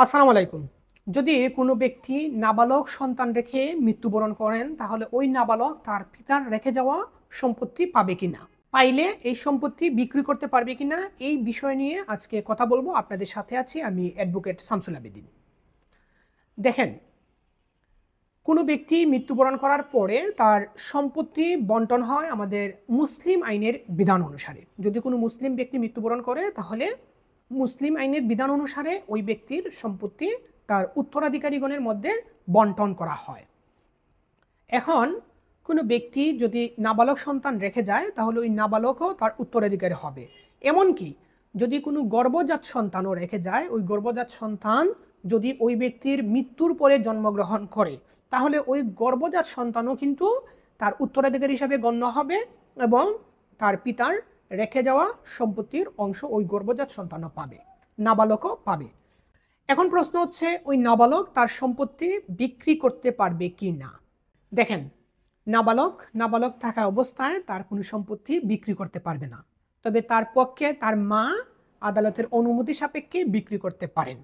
আসসালামু আলাইকুম। যদি কোনো ব্যক্তি নাবালক সন্তান রেখে মৃত্যুবরণ করেন, তাহলে ওই নাবালক তার পিতার রেখে যাওয়া সম্পত্তি পাবে কিনা? পাইলে এই সম্পত্তি বিক্রি করতে পারবে কিনা? এই বিষয় নিয়ে আজকে কথা বলবো। আপনাদের সাথে আছি আমি অ্যাডভোকেট শামসুল আবেদীন। দেখেন, কোনো ব্যক্তি মৃত্যুবরণ করার পরে তার সম্পত্তি বন্টন হয় আমাদের মুসলিম আইনের বিধান অনুসারে। যদি কোনো মুসলিম ব্যক্তি মৃত্যুবরণ করে, তাহলে মুসলিম আইনের বিধান অনুসারে ওই ব্যক্তির সম্পত্তি তার উত্তরাধিকারীগণের মধ্যে বন্টন করা হয়। এখন কোনো ব্যক্তি যদি নাবালক সন্তান রেখে যায়, তাহলে ওই নাবালকও তার উত্তরাধিকারী হবে। এমনকি যদি কোনো গর্ভজাত সন্তানও রেখে যায়, ওই গর্ভজাত সন্তান যদি ওই ব্যক্তির মৃত্যুর পরে জন্মগ্রহণ করে, তাহলে ওই গর্ভজাত সন্তানও কিন্তু তার উত্তরাধিকারী হিসাবে গণ্য হবে এবং তার পিতার রেখে যাওয়া সম্পত্তির অংশ ওই গর্ভজাত সন্তানও পাবে, নাবালকও পাবে। এখন প্রশ্ন হচ্ছে, ওই নাবালক তার সম্পত্তি বিক্রি করতে পারবে কি না। দেখেন, নাবালক থাকা অবস্থায় তার কোনো সম্পত্তি বিক্রি করতে পারবে না। তবে তার পক্ষে তার মা আদালতের অনুমতি সাপেক্ষে বিক্রি করতে পারেন।